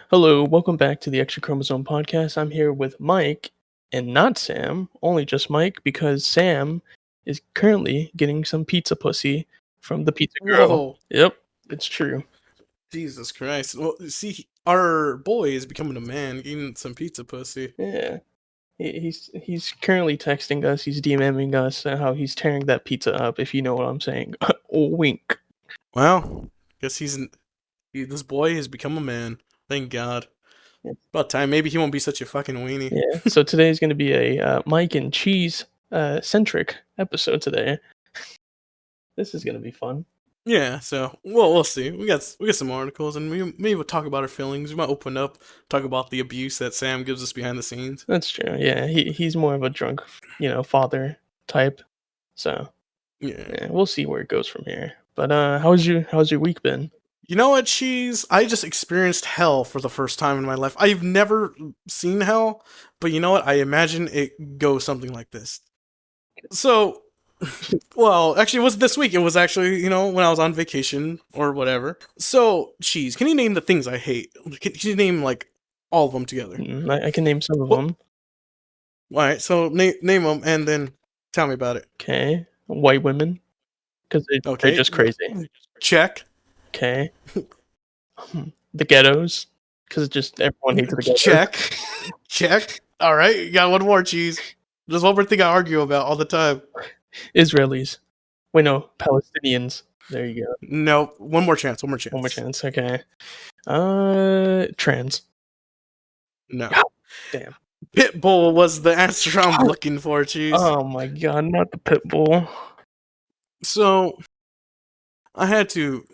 Hello, welcome back to the Extra Chromosome Podcast. I'm here with Mike and not Sam, only just Mike, because Sam is currently getting some pizza pussy from the pizza girl. Whoa, Yep, it's true. Jesus Christ. Well, see, our boy is becoming a man, getting some pizza pussy. Yeah. He's currently texting us, he's DMing us how he's tearing that pizza up, if you know what I'm saying. Wink. Well, guess this boy has become a man. Thank God. Yeah. About time. Maybe he won't be such a fucking weenie. Yeah, so today's going to be a Mike and Cheese centric episode today. This is going to be fun. Yeah, so, well, we'll see. We got some articles, and maybe we'll talk about our feelings. We might open up, talk about the abuse that Sam gives us behind the scenes. That's true. Yeah, he's more of a drunk, father type. So yeah, we'll see where it goes from here. But how's your week been? You know what, Cheese? I just experienced hell for the first time in my life. I've never seen hell, but you know what? I imagine it goes something like this. So, well, actually, it was this week. It was actually, when I was on vacation or whatever. So, Cheese, can you name the things I hate? Can you name, all of them together? I can name some of them. Alright, so name them and then tell me about it. Okay. White women. Because they're just crazy. Check. Okay. The ghettos. Because just everyone hates the ghettos. Check. Check. Alright, you got one more, Cheese. There's one more thing I argue about all the time. Israelis. Wait, no. Palestinians. There you go. No, one more chance. One more chance. Okay. Trans. No. God, damn. Pitbull was the answer I'm looking for, Cheese. Oh my god, not the Pitbull. So, I had to...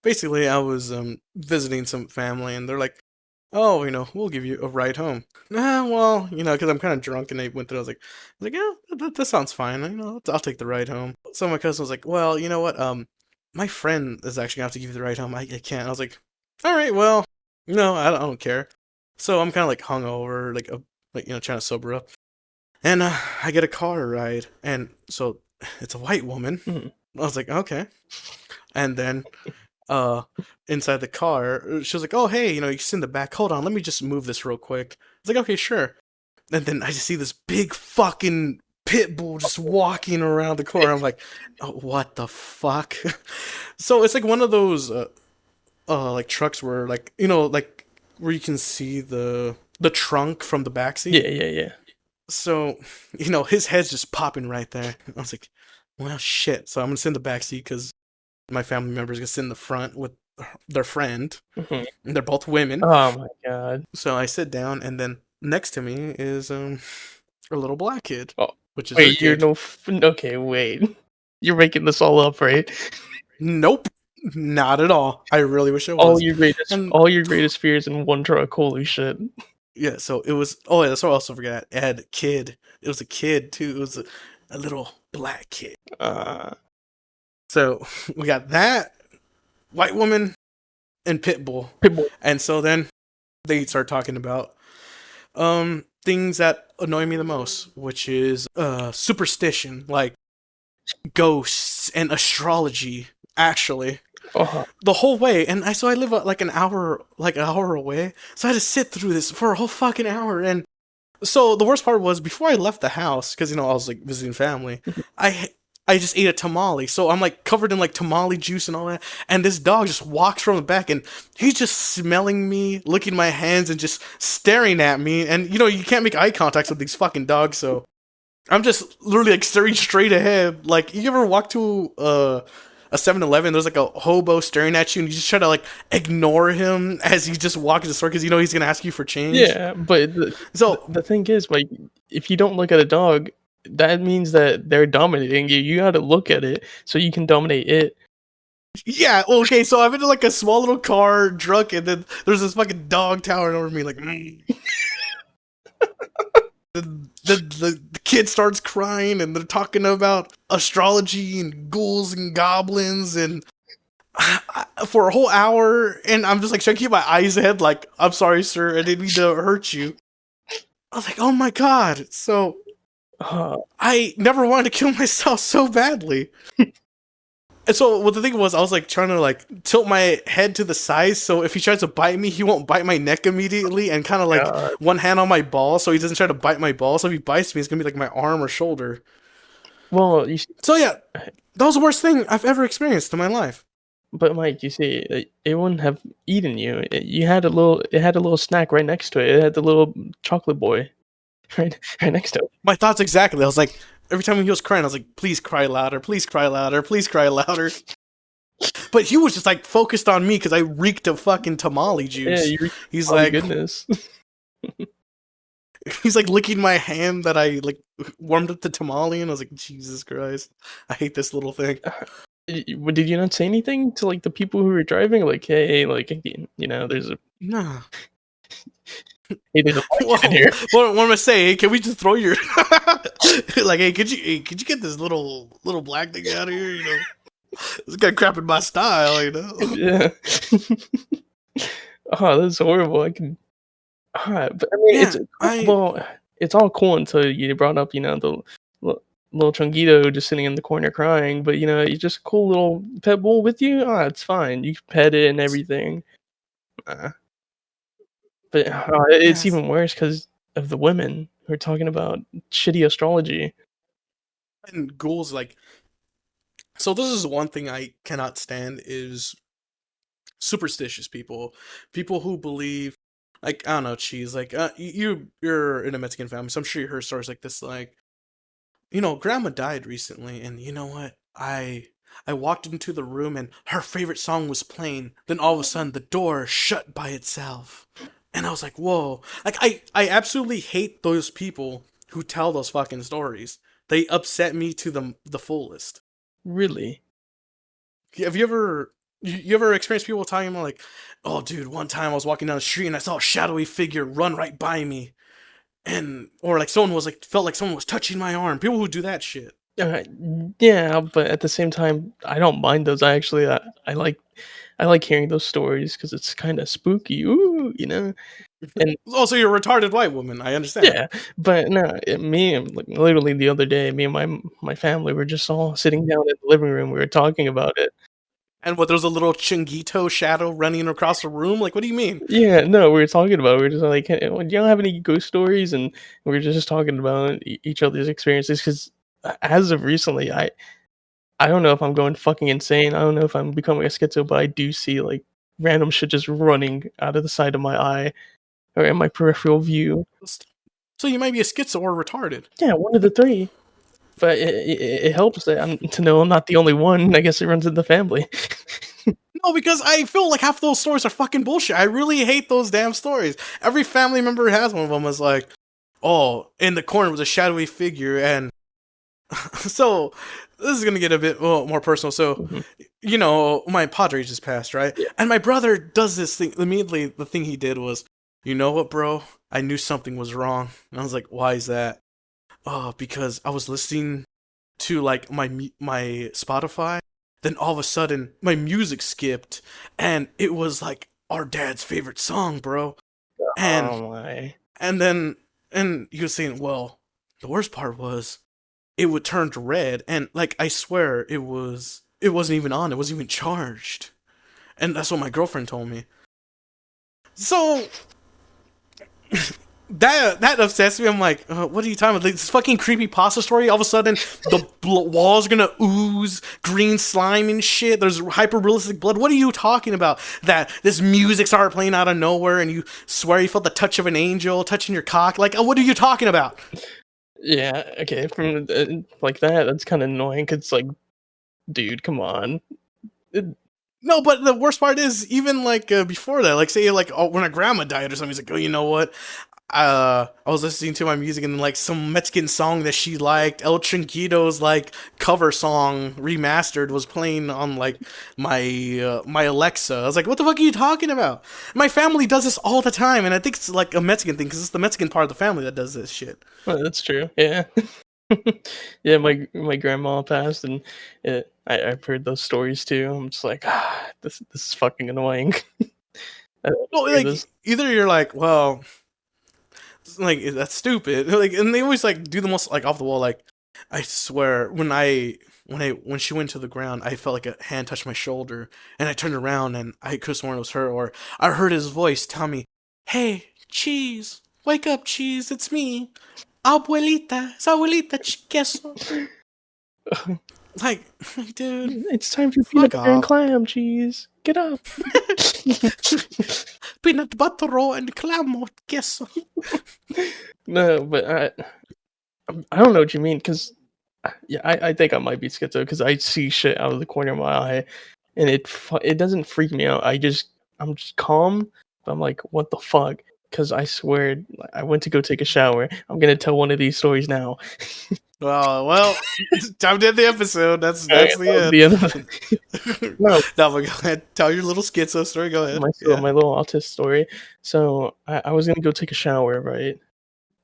Basically, I was visiting some family, and they're like, oh, we'll give you a ride home. Well, because I'm kind of drunk, and they went through, I was like, yeah, that sounds fine. I'll take the ride home. So my cousin was like, well, you know what, my friend is actually going to have to give you the ride home. I can't. I was like, all right, well, no, I don't care. So I'm kind of hungover, trying to sober up. And I get a car ride, and so it's a white woman. Mm-hmm. I was like, okay. And then inside the car, she was like, oh, hey, you can sit in the back. Hold on, let me just move this real quick. I was like, okay, sure. And then I just see this big fucking pit bull just walking around the car. I'm like, oh, what the fuck? So it's like one of those trucks where where you can see the trunk from the backseat. Yeah. So, his head's just popping right there. I was like, well, shit. So I'm gonna sit in the backseat because my family member's gonna sit in the front with their friend. Mm-hmm. And they're both women. Oh my god. So I sit down, and then next to me is a little black kid. Oh, which is wait, okay, wait. You're making this all up, right? Nope. Not at all. I really wish I was. All your greatest fears in one truck. Holy shit. Yeah, so it was... Oh, yeah, that's what I also forgot. It had a kid. It was a kid, too. It was a little black kid. So, we got that, white woman, and Pitbull. And so then, they start talking about things that annoy me the most, which is superstition, like ghosts and astrology, actually. Uh-huh. The whole way, and I live an hour away, so I had to sit through this for a whole fucking hour. And so the worst part was, before I left the house, because I was visiting family, I just ate a tamale, so I'm covered in tamale juice and all that, and this dog just walks from the back, and he's just smelling me, licking my hands, and just staring at me. And you can't make eye contact with these fucking dogs, so I'm just literally staring straight ahead. You ever walk to a 7-Eleven, there's a hobo staring at you, and you just try to ignore him as he's just walking the store because he's gonna ask you for change. Yeah, but the thing is, if you don't look at a dog, that means that they're dominating you. You gotta look at it so you can dominate it. Yeah, okay, so I'm in a small little car, drunk, and then there's this fucking dog towering over me, The kid starts crying, and they're talking about astrology and ghouls and goblins, and for a whole hour, and I'm just trying to keep my eyes ahead, I'm sorry, sir, I didn't mean to hurt you. I was like, oh my god. So I never wanted to kill myself so badly. And so what the thing was, I was like trying to like tilt my head to the side, so if he tries to bite me, he won't bite my neck immediately, and kind of like God. one hand on my ball, so he doesn't try to bite my ball. So if he bites me, it's gonna be like my arm or shoulder. Well, you see, So yeah, that was the worst thing I've ever experienced in my life. but Mike, you see, it wouldn't have eaten you. You had it had a little snack right next to it. It had the little chocolate boy right next to it. My thoughts exactly. I was like, every time he was crying, I was like, please cry louder, please cry louder, please cry louder. But he was just like focused on me because I reeked of fucking tamale juice. Yeah, He's oh like, goodness. he's like licking my hand that I like warmed up the tamale, and I was like, Jesus Christ, I hate this little thing. Did you not say anything to like the people who were driving? Like, hey, like there's a Nah. hey, there's a Whoa, in here. what am I say? Hey, can we just throw your like? Hey, could you get this little black thing out of here? You know, this guy crapping my style. You know. Yeah. Oh, that's horrible. I can. But I mean, Yeah, well, it's all cool until you brought up, the little chonguito just sitting in the corner crying. But you just a cool little pet bull with you. Ah, it's fine. You can pet it and everything. But it's yes. even worse because of the women who are talking about shitty astrology. And ghouls like. So this is one thing I cannot stand is superstitious people who believe, like, I don't know, cheese, like you're in a Mexican family, so I'm sure you heard stories like this, like, grandma died recently, and you know what, I walked into the room and her favorite song was playing, then all of a sudden the door shut by itself, and I was like, whoa. Like, I absolutely hate those people who tell those fucking stories. They upset me to the fullest. Really? Have you ever you ever experienced people talking about like, oh dude, one time I was walking down the street and I saw a shadowy figure run right by me, and or like someone was like felt like someone was touching my arm. People who do that shit. Uh, yeah, but at the same time, I don't mind those. I like hearing those stories because it's kind of spooky. Ooh. And Also, you're a retarded white woman. I understand. yeah, but no, like literally the other day, me and my family were just all sitting down in the living room. We were talking about it. And what? There's a little Chingito shadow running across the room. Like, what do you mean? Yeah, no, we were talking about. We were just like, hey, well, do you have any ghost stories? And we were just talking about each other's experiences. Because as of recently, I don't know if I'm going fucking insane. I don't know if I'm becoming a schizo, but I do see like random shit just running out of the side of my eye or in my peripheral view. So you might be a schizo or retarded. Yeah, one of the three. But it helps that to know I'm not the only one. I guess it runs in the family. No, because I feel like half those stories are fucking bullshit. I really hate those damn stories. Every family member has one of them. Is like, oh, in the corner was a shadowy figure, and so this is gonna get a bit more personal. So, my padre just passed, right? Yeah. And my brother does this thing. Immediately, the thing he did was, you know what, bro? I knew something was wrong. And I was like, why is that? Oh, because I was listening to like my Spotify. Then all of a sudden, my music skipped, and it was like our dad's favorite song, bro. And Oh my. and he was saying, well, the worst part was it would turn to red, and like I swear it wasn't even on, it wasn't even charged. And that's what my girlfriend told me. So that upsets me. I'm like, what are you talking about? Like, this fucking creepy pasta story. All of a sudden, the walls are gonna ooze green slime and shit. There's hyper realistic blood. What are you talking about? That this music started playing out of nowhere, and you swear you felt the touch of an angel touching your cock. Like, what are you talking about? Yeah. Okay. From like that's kind of annoying. Cause like, dude, come on. No, but the worst part is even like before that, like say like when a grandma died or something, he's like, oh, you know what? I was listening to my music and like some Mexican song that she liked, El Chinquito's like cover song remastered was playing on like my Alexa. I was like, what the fuck are you talking about? My family does this all the time, and I think it's like a Mexican thing because it's the Mexican part of the family that does this shit. Well, that's true. Yeah. Yeah, my grandma passed, and I've heard those stories too. I'm just like, this is fucking annoying. Well, like either you're like, well, like that's stupid, like, and they always like do the most like off the wall. Like, I swear when when she went to the ground, I felt like a hand touched my shoulder, and I turned around and I could have sworn it was her, or I heard his voice tell me, "Hey, Cheese, wake up, Cheese, it's me, Abuelita, it's Abuelita Queso." Like, dude, it's time for peanut butter and clam cheese. Get up. Peanut butter roll and clam queso. No, but I don't know what you mean, because I think I might be schizo, because I see shit out of the corner of my eye, and it doesn't freak me out. I'm just calm, but I'm like, what the fuck? Because I swear, I went to go take a shower. I'm gonna tell one of these stories now. Well, time to end the episode. That's the end. Of it. No, but go ahead. Tell your little schizo story. Go ahead. My little autist story. So I was gonna go take a shower, right?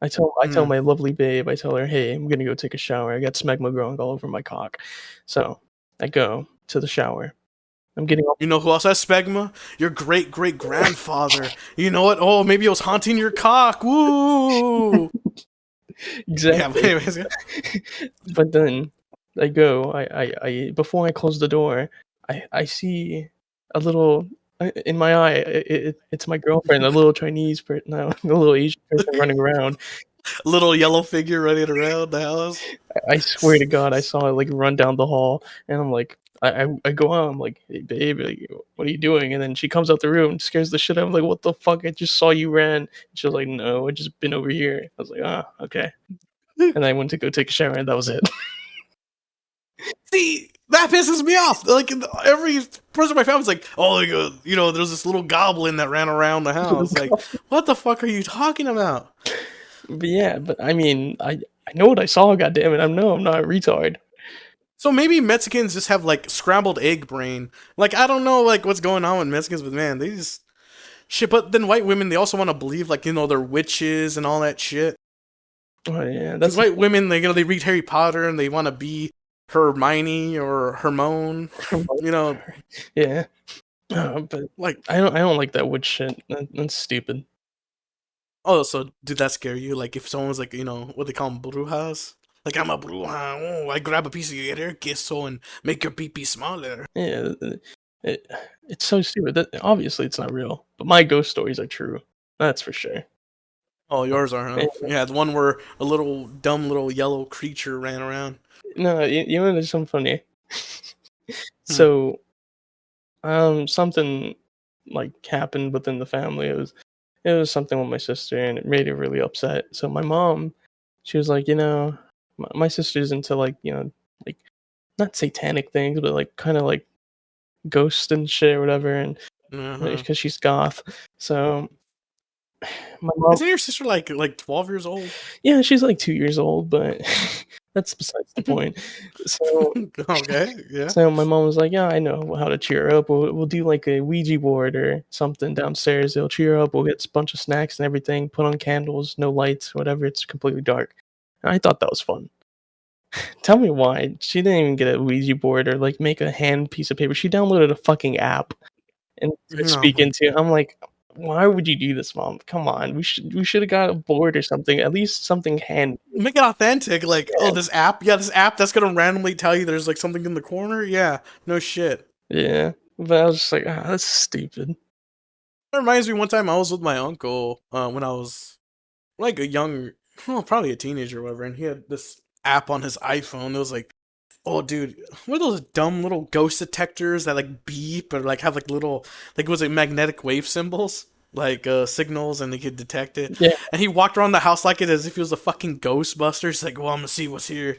I tell my lovely babe, I tell her, hey, I'm gonna go take a shower. I got smegma growing all over my cock. So I go to the shower. I'm getting all. You know who else has smegma? Your great great grandfather. You know what? Oh, maybe it was haunting your cock. Woo! Exactly. Yeah, but then I go. I before I close the door, I see a little in my eye. It's my girlfriend, a little Chinese person, a little Asian person running around. Little yellow figure running around the house. I swear to God, I saw it like run down the hall, and I'm like, I go out, I'm like, hey babe, like, what are you doing? And then she comes out the room, scares the shit out. I'm like, what the fuck? I just saw you ran. And she was like, no, I just been over here. I was like, ah, okay. And I went to go take a shower, and that was it. See, that pisses me off. Like every person in my family's like, oh, like, there's this little goblin that ran around the house. Like, what the fuck are you talking about? But yeah, but I mean, I know what I saw. Goddammit, I'm not a retard. So maybe Mexicans just have like scrambled egg brain. Like I don't know like what's going on with Mexicans, but man, they just shit. But then white women, they also want to believe like they're witches and all that shit. Oh yeah, that's white women. They they read Harry Potter and they want to be Hermione or Hermione. Yeah. But like I don't like that witch shit. That's stupid. Oh, so did that scare you? Like if someone was like what they call them, brujas? Like, I'm a bruja. Oh, I grab a piece of your queso and make your pee-pee smaller. Yeah, it's so stupid. Obviously, it's not real. But my ghost stories are true. That's for sure. Oh, yours are, huh? Yeah, the one where a little dumb little yellow creature ran around. No, you know, there's something funny. So, something like happened within the family. It was something with my sister, and it made her really upset. So my mom, she was like, my sister's into like like not satanic things, but like kind of like ghosts and shit or whatever, and because she's goth. So my mom, isn't your sister like 12 years old? Yeah, she's like 2 years old, but that's besides the point. So okay, yeah. So my mom was like, yeah, I know how to cheer her up. We'll do like a Ouija board or something downstairs. It'll cheer her up. We'll get a bunch of snacks and everything. Put on candles, no lights, whatever. It's completely dark. And I thought that was fun. Tell me why she didn't even get a Ouija board or like make a hand piece of paper. She downloaded a fucking app and speak into. I'm like, why would you do this, Mom? Come on, we should have got a board or something. At least something hand. Make it authentic. Like, this app that's gonna randomly tell you there's like something in the corner. Yeah, no shit. Yeah, but I was just like, that's stupid. That reminds me. One time I was with my uncle when I was like a young, probably a teenager or whatever, and he had this app on his iPhone. It was like, oh dude, what are those dumb little ghost detectors that like beep or like have like little like was it magnetic wave symbols like signals, and they could detect it. Yeah. And he walked around the house like it as if he was a fucking Ghostbuster. He's like, well, I'm gonna see what's here.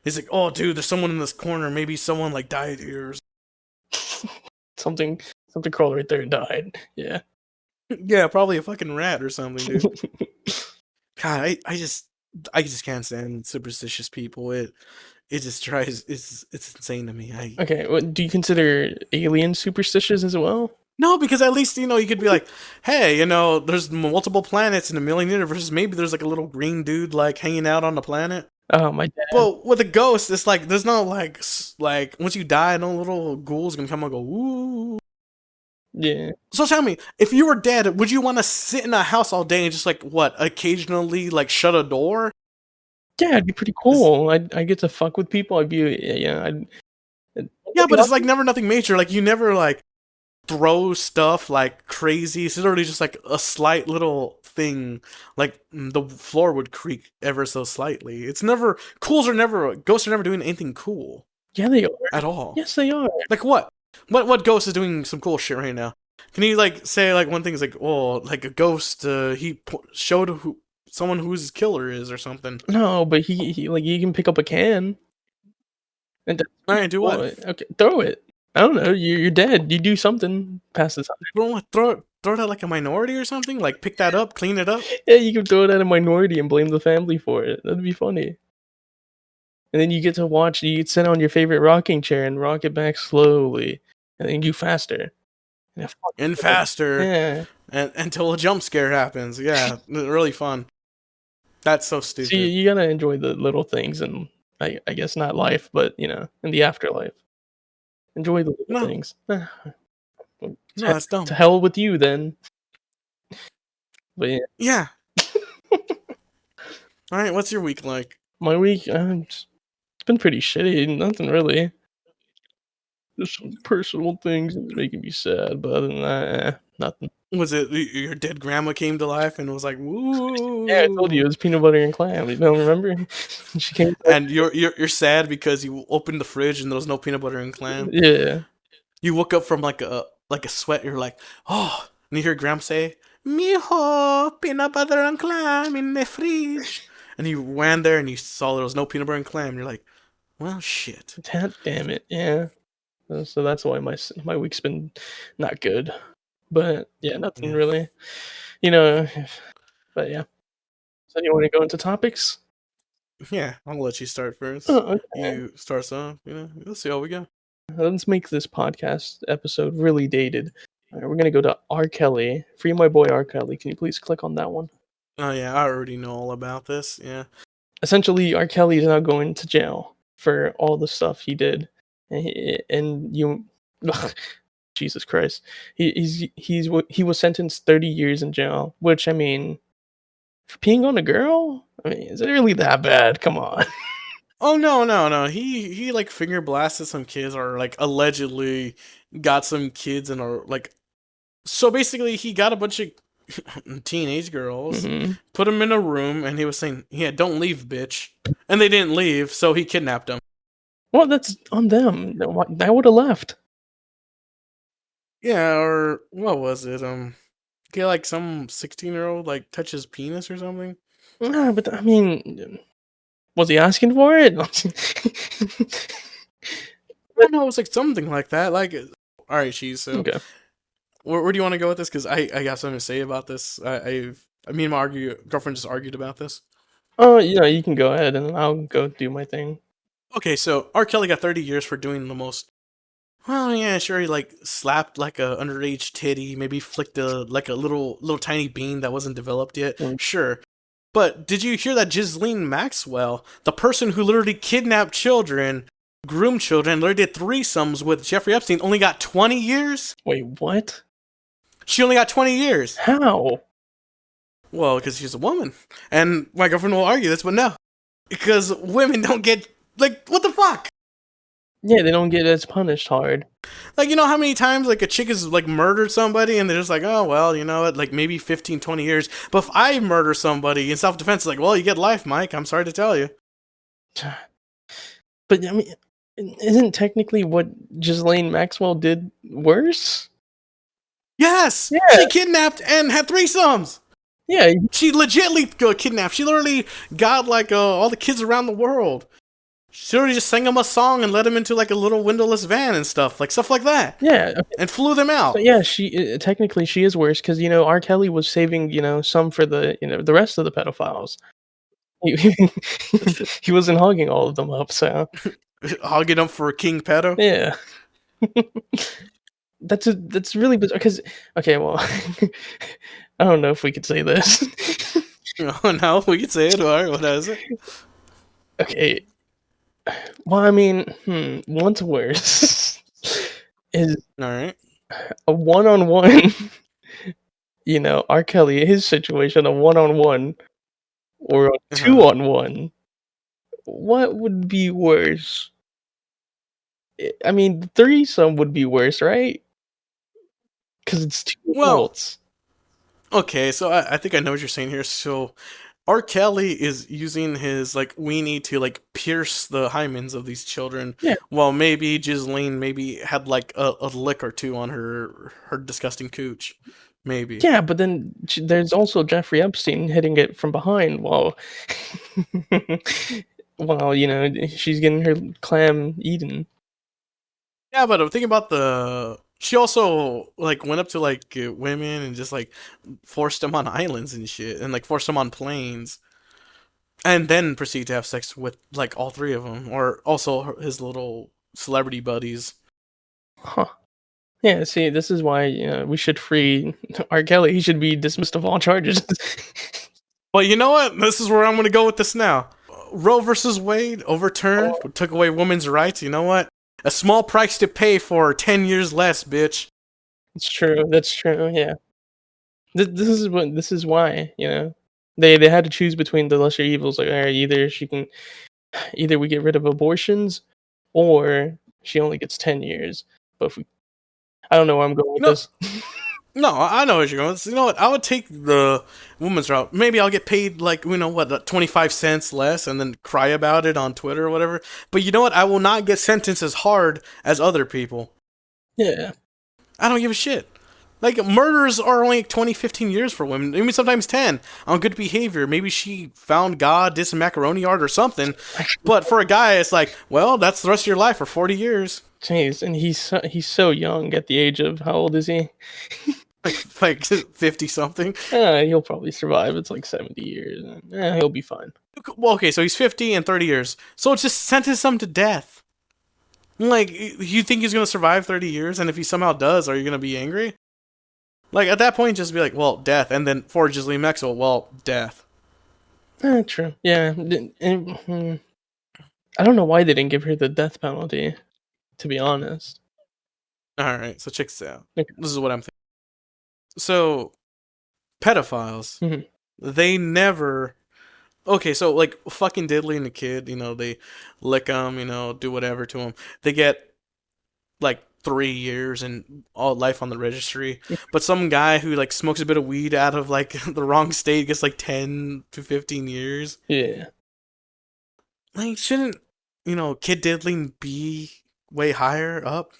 He's like, oh dude, there's someone in this corner. Maybe someone like died here. Something crawled right there and died. Yeah. Yeah, probably a fucking rat or something, dude. God, I just can't stand superstitious people. It just tries. It's insane to me. Okay, well, do you consider aliens superstitious as well? No, because at least you could be like, hey, there's multiple planets in a million universes. Maybe there's like a little green dude like hanging out on the planet. Oh my dad. Well, with a ghost, it's like there's no like once you die, no little ghoul's gonna come and go woo. Yeah. So tell me, if you were dead, would you want to sit in a house all day and just like occasionally like shut a door? Yeah, it'd be pretty cool. I get to fuck with people. I'd be Yeah, but it's like never nothing major. Like you never like throw stuff like crazy. It's literally just like a slight little thing. Like the floor would creak ever so slightly. It's never ghosts are never doing anything cool Yeah, they are. at all. Yes, they are. Like what? What ghost is doing some cool shit right now? Can you like say like one thing is like, oh, like a ghost? Showed someone who his killer is or something. No, but he like you can pick up a can and All right, do what? Okay, throw it. I don't know. You're dead. You do something. Pass the time. Throw it at like a minority or something. Like pick that up, clean it up. Yeah, you can throw it at a minority and blame the family for it. That'd be funny. And then you get to watch. You get sit on your favorite rocking chair and rock it back slowly, and then you faster. And faster. Yeah. And until a jump scare happens. Yeah, really fun. That's so stupid. See, you gotta enjoy the little things, and I guess not life, but in the afterlife. Enjoy the little things. No, that's dumb. To hell with you, then. But yeah. Yeah. All right, what's your week like? My week, it's been pretty shitty. Nothing really. Just some personal things that's making me sad, but other than that, nothing. Was it your dead grandma came to life and was like, woo? Yeah, I told you it was peanut butter and clam. You don't remember? She came. And you're sad because you opened the fridge and there was no peanut butter and clam. Yeah. You woke up from like a sweat. You're like, oh, and you hear Grandma say, "Mijo, peanut butter and clam in the fridge." And you ran there and you saw there was no peanut butter and clam. You're like, well, shit. God damn it. Yeah. So that's why my week's been not good. But yeah, nothing really. But yeah. So you want to go into topics? Yeah, I'll let you start first. Oh, okay. You start some, let's see how we go. Let's make this podcast episode really dated. All right, we're going to go to R. Kelly. Free my boy R. Kelly. Can you please click on that one? Oh, yeah, I already know all about this, yeah. Essentially, R. Kelly is now going to jail for all the stuff he did. Jesus Christ. He was sentenced 30 years in jail, which, I mean, for peeing on a girl? I mean, is it really that bad? Come on. Oh, no. He like finger blasted some kids or like allegedly got some kids and are like, so basically he got a bunch of teenage girls, put them in a room, and he was saying, yeah, don't leave, bitch. And they didn't leave, so he kidnapped them. Well, that's on them. I would have left. Yeah, or what was it? Get like some 16-year-old like touch his penis or something. Nah, but I mean, was he asking for it? I don't know. It was like something like that. Like, all right, Cheese. So, okay. Where do you want to go with this? Because I got something to say about this. Me and my girlfriend just argued about this. Oh, yeah, you can go ahead and I'll go do my thing. Okay, so R. Kelly got 30 years for doing the most. Well, yeah, sure. He like slapped like a underage titty, maybe flicked a little tiny bean that wasn't developed yet. Sure, but did you hear that Ghislaine Maxwell, the person who literally kidnapped children, groomed children, literally did threesomes with Jeffrey Epstein, only got 20 years? Wait, what? She only got 20 years. How? Well, because she's a woman, and my girlfriend will argue this, but no, because women don't get like what the fuck. Yeah, they don't get as punished hard. Like, you know how many times, like, a chick has, like, murdered somebody, and they're just like, oh, well, you know what, like, maybe 15, 20 years. But if I murder somebody in self-defense, it's like, well, you get life, Mike. I'm sorry to tell you. But, I mean, isn't technically what Ghislaine Maxwell did worse? Yes! Yeah. She kidnapped and had threesomes! Yeah. She legitly kidnapped. She literally got, like, all the kids around the world. She already just sang them a song and let them into like a little windowless van and stuff like that. Yeah, okay. And flew them out. So yeah, technically she is worse because R. Kelly was saving some for the the rest of the pedophiles. He wasn't hogging all of them up, so hogging them for King Pedo. Yeah, that's really bizarre. Because okay, well, I don't know if we could say this. Oh no, we could say it. All right, what is it? Okay. Well, I mean, what's worse is all right a one-on-one. R. Kelly, his situation, a one-on-one or a two-on-one. what would be worse? I mean, the threesome would be worse, right? Because it's two Well, adults. okay, so I think I know what you're saying here. So R. Kelly is using his like weenie to like pierce the hymens of these children, Yeah. while maybe Ghislaine maybe had like a lick or two on her disgusting cooch, maybe. Yeah, but then there's also Jeffrey Epstein hitting it from behind while, while she's getting her clam eaten. Yeah, but I'm thinking about the. She also like went up to like women and just like forced them on islands and shit, and like forced them on planes, and then proceed to have sex with like all three of them, or also his little celebrity buddies. Huh. Yeah, see, this is why we should free R. Kelly. He should be dismissed of all charges. But you know what? This is where I'm going to go with this now. Roe versus Wade overturned, took away women's rights. You know what? A small price to pay for 10 years less, bitch. It's true. That's true. Yeah. This is why they had to choose between the lesser evils. Like, all right, either we get rid of abortions, or she only gets 10 years. But I don't know where I'm going with this. No, I know where you're going. You know what? I would take the woman's route. Maybe I'll get paid like 25 cents less, and then cry about it on Twitter or whatever. But you know what? I will not get sentenced as hard as other people. Yeah. I don't give a shit. Like, murders are only 20, 15 years for women. I mean, sometimes 10 on good behavior. Maybe she found God, did some macaroni art or something. But for a guy, it's like, well, that's the rest of your life for 40 years. Jeez, and he's so young at the age of, how old is he? like 50 something. He'll probably survive. It's like 70 years. He'll be fine. Well, okay, so he's 50 and 30 years. So just sentence him to death. Like, you think he's going to survive 30 years? And if he somehow does, are you going to be angry? Like, at that point, just be like, well, death. And then for Ghislaine Maxwell, well, death. True. Yeah. I don't know why they didn't give her the death penalty, to be honest. Alright, so check this out. Okay. This is what I'm thinking. So, pedophiles, they never... Okay, so, like, fucking diddly and the kid, they lick them, do whatever to them. They get, like, 3 years and all life on the registry. But some guy who, like, smokes a bit of weed out of, like, the wrong state gets, like, 10 to 15 years. Yeah. Like, shouldn't, kid diddling be way higher up?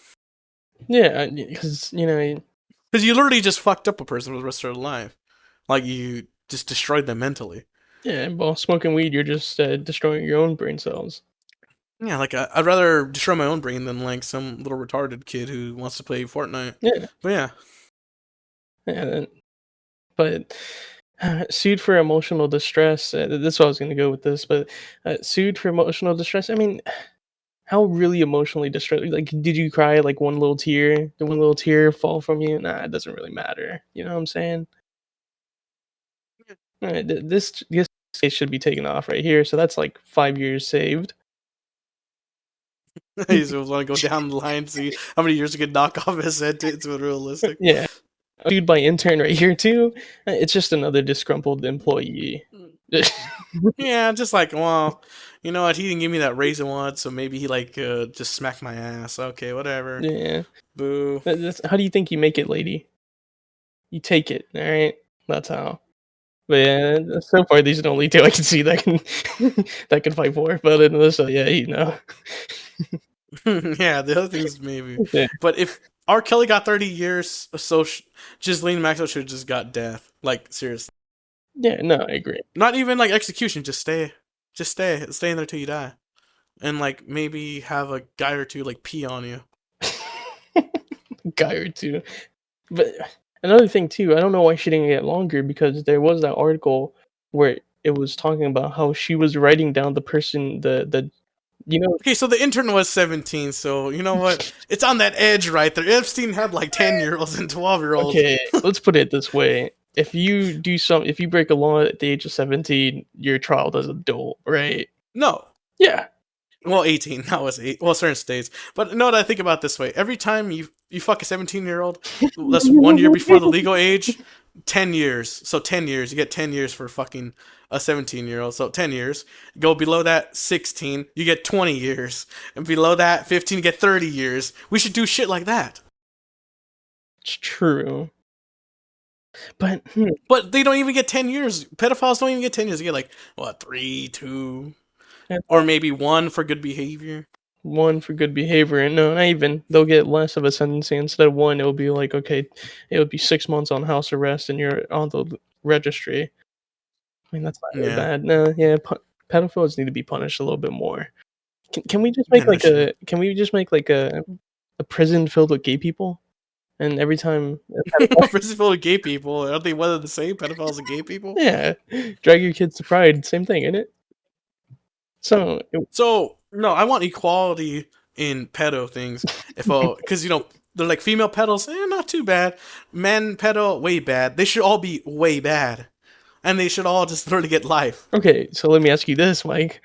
Yeah, because, Because you literally just fucked up a person for the rest of their life. Like, you just destroyed them mentally. Yeah, while smoking weed, you're just destroying your own brain cells. Yeah, like, I'd rather destroy my own brain than, like, some little retarded kid who wants to play Fortnite. Yeah. But yeah. Yeah, but sued for emotional distress. This is what I was going to go with this, but sued for emotional distress. I mean, how really emotionally distressed? Like, did you cry like one little tear? Did one little tear fall from you? Nah, it doesn't really matter. You know what I'm saying? This case should be taken off right here. So that's like 5 years saved. I just want to go down the line and see how many years we could knock off his head to it realistic. Yeah. Sued by intern right here too. It's just another disgruntled employee. Yeah, just like, well, you know what? He didn't give me that raise once, so maybe he like just smacked my ass. Okay, whatever. Yeah. Boo. How do you think you make it, lady? You take it, all right? That's how. But yeah, so far these are the only two I can see that can that can fight for. But in this, yeah, Yeah, the other things maybe. Yeah. But if R. Kelly got 30 years, so Ghislaine Maxwell should have just got death. Like, seriously. Yeah, no, I agree. Not even like execution. Just stay in there till you die, and like maybe have a guy or two like pee on you. Guy or two. But another thing too, I don't know why she didn't get longer, because there was that article where it was talking about how she was writing down the person, the Okay, so the intern was 17, so you know what? It's on that edge right there. Epstein had like 10-year-olds and 12-year-olds. Okay, let's put it this way. If you break a law at the age of 17, your trial as an adult, right? No. Yeah. Well, 18. That was 8. Well, certain states. But you know what I think about this way? Every time you fuck a 17-year-old, that's 1 year before the legal age, 10 years. So 10 years. You get 10 years for fucking a 17-year-old. So 10 years. Go below that, 16. You get 20 years. And below that, 15, you get 30 years. We should do shit like that. It's true. But they don't even get 10 years. Pedophiles don't even get 10 years. They get like, what, 3, 2, yeah, or maybe 1 for good behavior. 1 for good behavior, and no, not even. They'll get less of a sentencing. Instead of 1, it'll be like, okay, it would be 6 months on house arrest, and you're on the registry. I mean, that's not really bad. No, yeah, pedophiles need to be punished a little bit more. Can we just make a prison filled with gay people? And every time prison filled with gay people, aren't they one of the same? Pedophiles and gay people? Yeah, drag your kids to Pride, same thing, isn't it? So no, I want equality in pedo things. If because they're like female pedos, not too bad. Men pedo, way bad. They should all be way bad, and they should all just literally get life. Okay, so let me ask you this, Mike.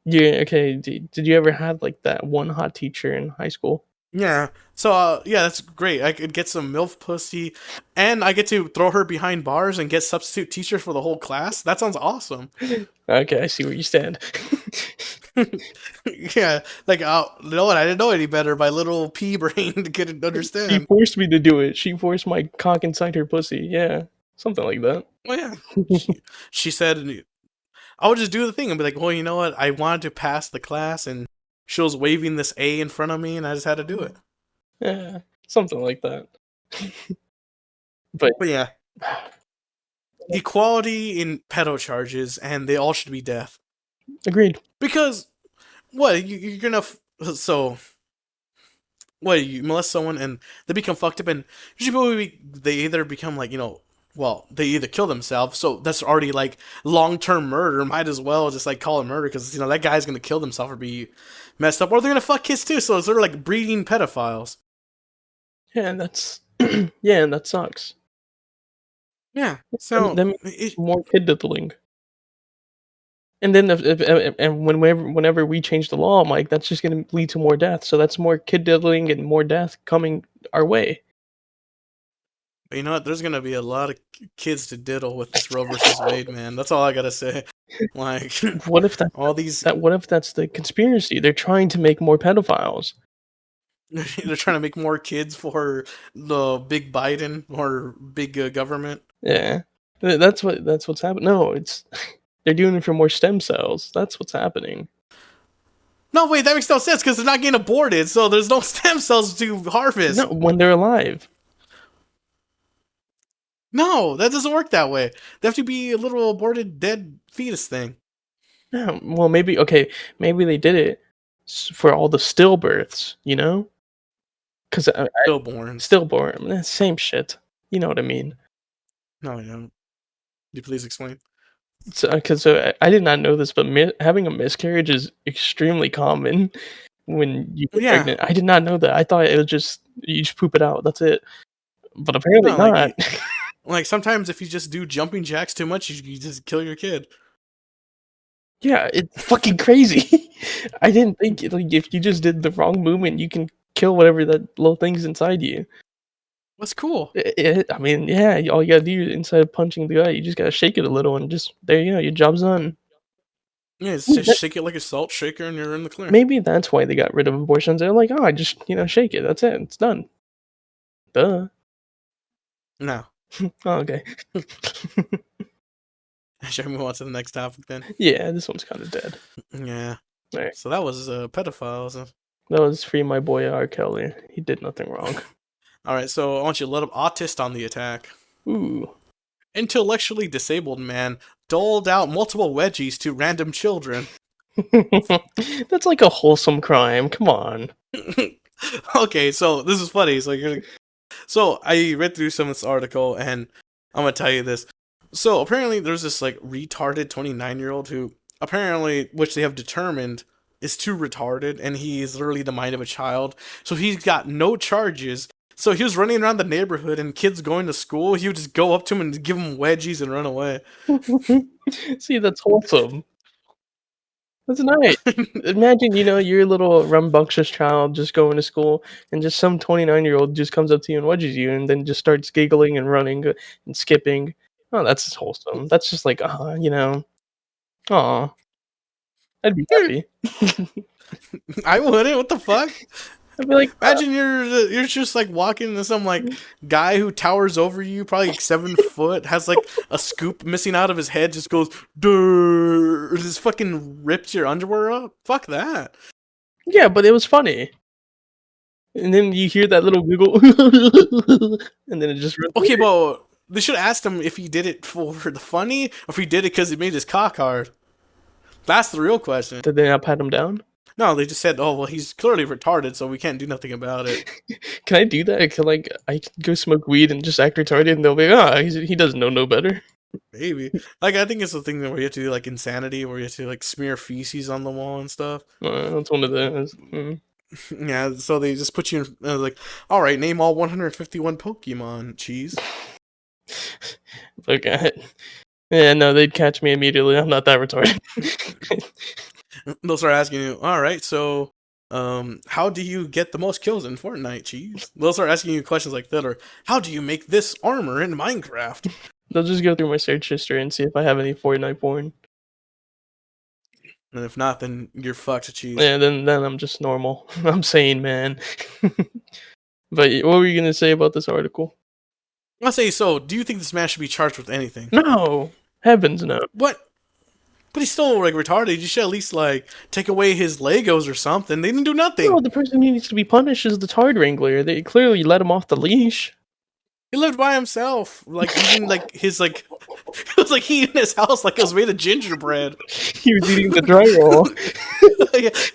Yeah, okay. Did you ever have like that one hot teacher in high school? Yeah. So that's great. I could get some MILF pussy, and I get to throw her behind bars and get substitute teachers for the whole class. That sounds awesome. Okay, I see where you stand. Yeah, like no, I didn't know any better. My little pea brain couldn't understand. She forced me to do it. She forced my cock inside her pussy. Yeah, something like that. Well, yeah. She said, I would just do the thing and be like, well, you know what? I wanted to pass the class, and she was waving this A in front of me, and I just had to do it. Yeah, something like that. but yeah, equality in pedo charges, and they all should be death. Agreed. Because what you're gonna you molest someone and they become fucked up, and usually they either become like they either kill themselves, so that's already like long-term murder. Might as well just like call it murder, because that guy's gonna kill himself or be messed up, or they're gonna fuck kids too. So it's sort of like breeding pedophiles. Yeah, and that's yeah, and that sucks. Yeah, so more kid diddling. And then whenever we change the law, Mike, that's just going to lead to more death. So that's more kid diddling and more death coming our way. But you know what? There's going to be a lot of kids to diddle with this Roe versus Wade, man. That's all I got to say. Like, what if what if that's the conspiracy? They're trying to make more pedophiles. They're trying to make more kids for the big Biden or big government. Yeah, that's what's happening. No, they're doing it for more stem cells. That's what's happening. No, wait, that makes no sense, because they're not getting aborted, so there's no stem cells to harvest. No, when they're alive. No, that doesn't work that way. They have to be a little aborted, dead fetus thing. Yeah, well, maybe they did it for all the stillbirths, Because stillborn, same shit. You know what I mean? No, I don't. Could you please explain? Because I did not know this, but having a miscarriage is extremely common when you get pregnant. I did not know that. I thought it was just you just poop it out. That's it. But apparently not. Like sometimes if you just do jumping jacks too much, you just kill your kid. Yeah, it's fucking crazy. I didn't think if you just did the wrong movement, you can kill whatever that little thing's inside you. That's cool. I mean, yeah, all you gotta do instead of punching the guy, you just gotta shake it a little, and just there you go, your job's done. Yeah, just shake it like a salt shaker, and you're in the clear. Maybe that's why they got rid of abortions. They're like, I just shake it. That's it. It's done. Duh. No. Oh, okay. Should I move on to the next topic then? Yeah, this one's kind of dead. Yeah. All right. So that was pedophiles. That was free my boy R. Kelly. He did nothing wrong. All right, so I want you to let him autist on the attack. Ooh. Intellectually disabled man doled out multiple wedgies to random children. That's like a wholesome crime. Come on. Okay, so this is funny. So I read through some of this article, and I'm gonna tell you this. So apparently, there's this like retarded 29-year-old who apparently, which they have determined, is too retarded, and he's literally the mind of a child. So he's got no charges. So he was running around the neighborhood, and kids going to school, he would just go up to him and give him wedgies and run away. See, that's wholesome. That's nice. Imagine, you're a little rambunctious child just going to school, and just some 29-year-old just comes up to you and wedges you, and then just starts giggling and running and skipping. Oh, that's wholesome. That's just like, aw, I'd be happy. I wouldn't. What the fuck? I'd be like, Imagine you're just like walking into some like guy who towers over you, probably like 7 foot, has like a scoop missing out of his head, just goes, "Durr," just fucking rips your underwear up. Fuck that. yeah, but it was funny. And then you hear that little giggle, and then it just runs Okay, away. but they should have asked him if he did it for the funny, or if he did it because it made his cock hard. That's the real question. Did they not pat him down? No, they just said, "Oh well, he's clearly retarded, so we can't do nothing about it." Can I do that? I can go smoke weed and just act retarded, and they'll be he doesn't know no better. Maybe. Like, I think it's the thing that where you have to do like insanity, where you have to like smear feces on the wall and stuff. That's one of those. Yeah, so they just put you in, like, all right, name all 151 Pokemon, cheese. Okay. Yeah, no, they'd catch me immediately. I'm not that retarded. They'll start asking you, all right, so how do you get the most kills in Fortnite, cheese? They'll start asking you questions like that, or how do you make this armor in Minecraft? They'll just go through my search history and see if I have any Fortnite porn. And if not, then you're fucked, cheese. Yeah, then I'm just normal. I'm sane, man. But what were you gonna say about this article? I'll say, so, do you think this man should be charged with anything? No! Heavens no. What? But he's still, like, retarded. You should at least, like, take away his Legos or something. They didn't do nothing. No, the person who needs to be punished is the Tard Wrangler. They clearly let him off the leash. He lived by himself, like eating like his like it was like he in his house like it was made of gingerbread. He was eating the drywall.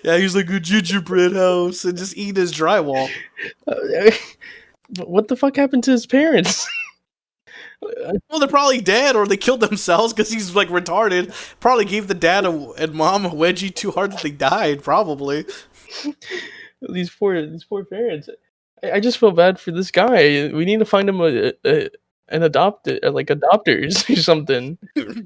Yeah, he was like a gingerbread house and just eat his drywall. What the fuck happened to his parents? Well, they're probably dead or they killed themselves because he's like retarded. Probably gave the dad and mom a wedgie too hard that they died. Probably. These poor parents. I just feel bad for this guy. We need to find him an adopters or something. You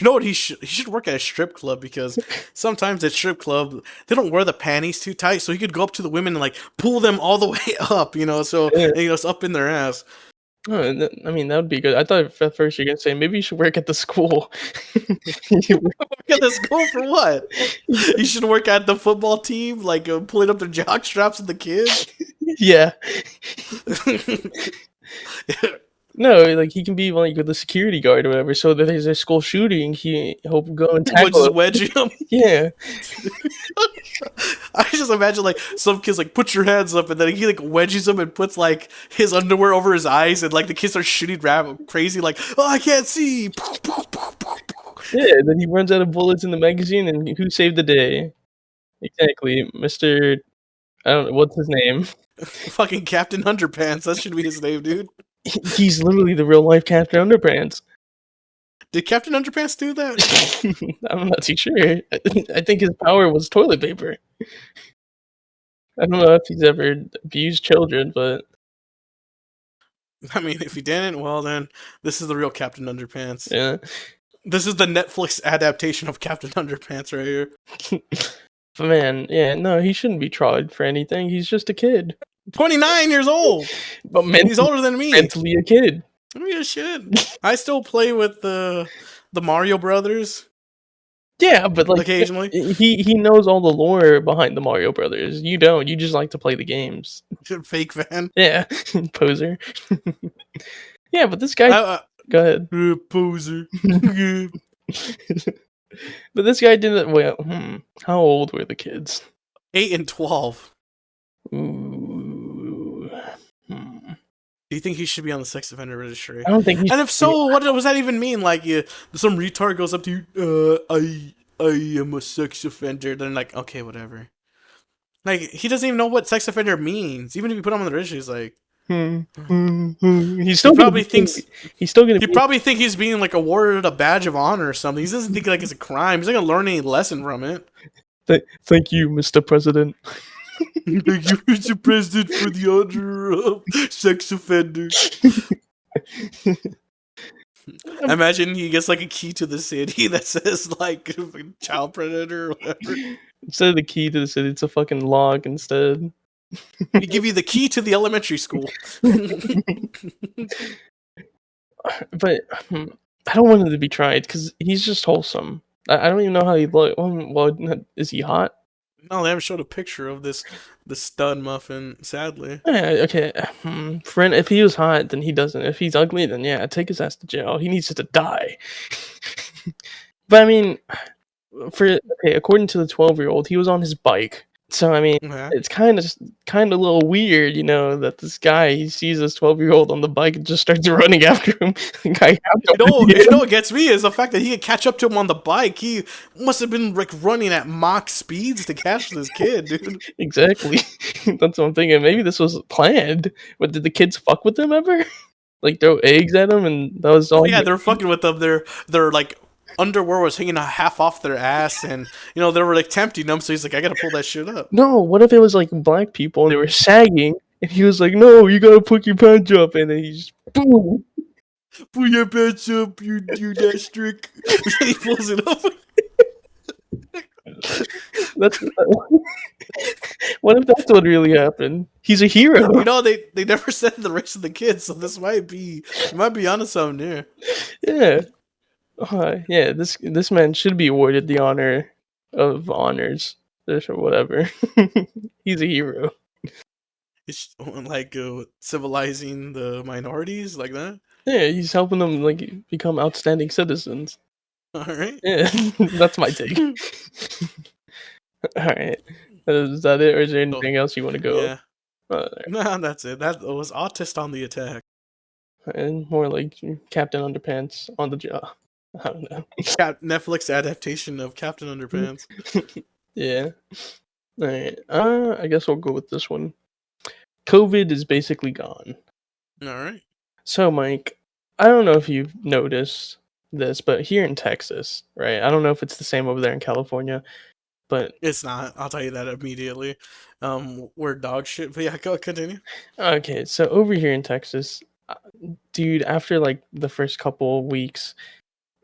know what? He should work at a strip club because sometimes at strip club they don't wear the panties too tight, so he could go up to the women and like pull them all the way up, so it's up in their ass. Oh, I mean, that would be good. I thought at first you were gonna say maybe you should work at the school. Work at the school for what? You should work at the football team, like pulling up the jock straps of the kids. Yeah. No, like he can be like the security guard or whatever. So that there's a school shooting, he'll go and tackle. Just wedge him. Yeah. I just imagine like some kids like put your hands up, and then he like wedges them and puts like his underwear over his eyes, and like the kids are shooting crazy, like, oh, I can't see. Yeah, then he runs out of bullets in the magazine, and who saved the day? Exactly, Mr. I don't know what's his name. Fucking Captain Underpants. That should be his name, dude. He's literally the real life Captain Underpants. Did Captain Underpants do that? I'm not too sure. I think his power was toilet paper. I don't know if he's ever abused children, but I mean, if he didn't, well then, this is the real Captain Underpants. yeah. This is the Netflix adaptation of Captain Underpants right here. But man, yeah, no, he shouldn't be tried for anything. He's just a kid. 29 years old! But he's older than me. Mentally a kid. I mean, shit. I still play with the Mario Brothers. Yeah, but like occasionally, he knows all the lore behind the Mario Brothers. You don't. You just like to play the games. Fake fan. Yeah, poser. Yeah, but this guy. Go ahead. Poser. But this guy didn't. Well, how old were the kids? 8 and 12. Ooh. Do you think he should be on the sex offender registry? I don't think he should. And if so, what does that even mean? Like, some retard goes up to you, I am a sex offender. Then like, okay, whatever. Like, he doesn't even know what sex offender means. Even if you put him on the registry, he's like, He's still probably thinks he's still gonna. He probably think he's being like awarded a badge of honor or something. He doesn't think like it's a crime. He's not gonna learn any lesson from it. Thank you, Mr. President. Thank you, Mr. President, for the honor of sex offenders. Imagine he gets like a key to the city that says like child predator or whatever. Instead of the key to the city, it's a fucking log instead. We give you the key to the elementary school. But I don't want him to be tried because he's just wholesome. I don't even know how he look. Well, is he hot? No, they haven't showed a picture of the stud muffin. Sadly, Yeah, okay. Friend, if he was hot, then he doesn't. If he's ugly, then yeah, take his ass to jail. He needs to die. But I mean, according to the 12-year-old, he was on his bike. So I mean, yeah. it's kind of a little weird, that this guy he sees this 12-year-old on the bike and just starts running after him. What gets me is the fact that he could catch up to him on the bike. He must have been like running at Mach speeds to catch this kid, dude. Exactly. That's what I'm thinking. Maybe this was planned. But did the kids fuck with him ever? Like throw eggs at him, and that was all. Oh, yeah, they're fucking with them. They're like underwear was hanging a half off their ass, and they were like tempting them. So he's like, I gotta pull that shit up. No, what if it was like black people and they were sagging, and he was like, "No, you gotta put your pants up," and then he just boom, pull your pants up, you that strict. He pulls it up. That's what if that's what really happened? He's a hero. They never said the race of the kids, so this might be onto something there. Yeah. Yeah, this man should be awarded the honor of honors or whatever. He's a hero. It's like civilizing the minorities like that. Yeah, he's helping them like become outstanding citizens. All right. Yeah, that's my take. All right, is that it, or is there anything else you want to go? Yeah. No, that's it. That was autist on the attack. And more like Captain Underpants on the job. I don't know. Netflix adaptation of Captain Underpants. Yeah. All right. I guess we'll go with this one. COVID is basically gone. All right. So, Mike, I don't know if you've noticed this, but here in Texas, right? I don't know if it's the same over there in California, but it's not. I'll tell you that immediately. We're dog shit. But yeah, go continue. Okay, so over here in Texas, dude, after like the first couple weeks,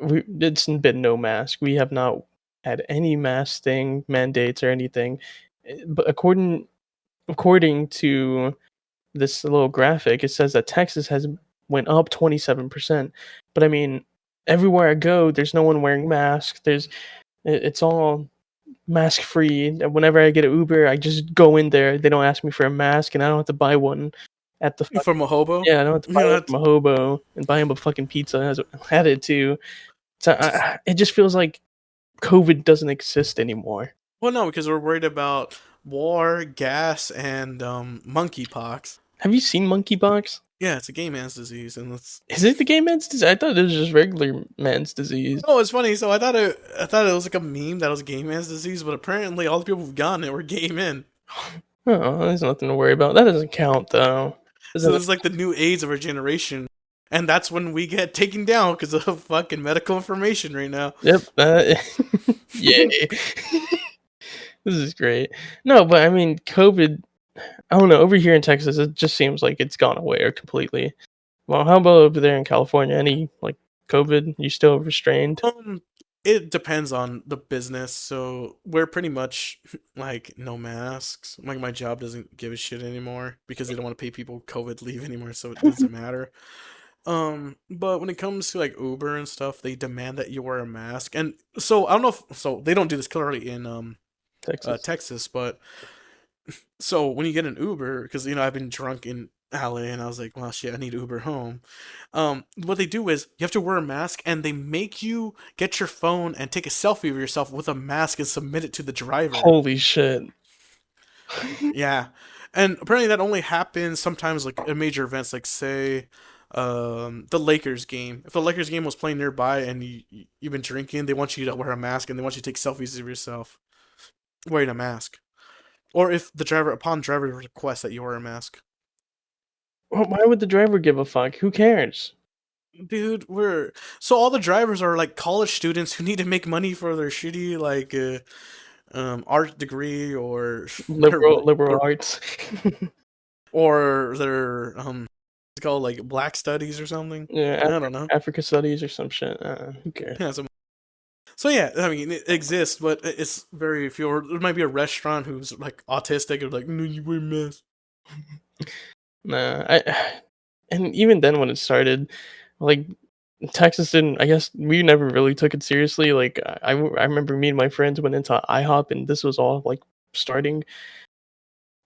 it's been no mask. We have not had any mask thing, mandates or anything. But according to this little graphic, it says that Texas has went up 27%. But I mean, everywhere I go, there's no one wearing masks. It's all mask free. Whenever I get an Uber, I just go in there. They don't ask me for a mask, and I don't have to buy one at the from a hobo. Yeah, I don't have to buy one from a hobo and buy him a fucking pizza. I had it too. So it just feels like COVID doesn't exist anymore. Well, no, because we're worried about war, gas, and monkeypox. Have you seen monkeypox? Yeah, it's a gay man's disease, and is it the gay man's disease? I thought it was just regular man's disease. Oh, it's funny. So I thought it was like a meme that was gay man's disease, but apparently all the people who've gotten it were gay men. Oh, there's nothing to worry about. That doesn't count, though. So it's like the new AIDS of our generation. And that's when we get taken down because of fucking medical information right now. Yep. Yay. This is great. No, but I mean, COVID, I don't know. Over here in Texas, it just seems like it's gone away or completely. Well, how about over there in California? Any, like, COVID? You still restrained? It depends on the business. So we're pretty much, like, no masks. Like, my job doesn't give a shit anymore because they don't want to pay people COVID leave anymore, so it doesn't matter. But when it comes to like Uber and stuff, they demand that you wear a mask. And so I don't know if they don't do this clearly in Texas, but so when you get an Uber, because I've been drunk in LA and I was like, well shit, I need Uber home. What they do is you have to wear a mask and they make you get your phone and take a selfie of yourself with a mask and submit it to the driver. Holy shit. Yeah. And apparently that only happens sometimes like at major events, like say the Lakers game. If the Lakers game was playing nearby and you've been drinking, they want you to wear a mask and they want you to take selfies of yourself wearing a mask. Or if upon driver request that you wear a mask. Well, why would the driver give a fuck? Who cares? Dude, so all the drivers are like college students who need to make money for their shitty like art degree or liberal arts. Or their called, like Black Studies or something. Yeah, I don't know. Africa Studies or some shit. Who cares? Yeah, so yeah, I mean, it exists, but it's very few. Or there might be a restaurant who's like autistic or like, no, you wear masks. Nah, and even then when it started, like Texas didn't. I guess we never really took it seriously. Like I remember me and my friends went into IHOP and this was all like starting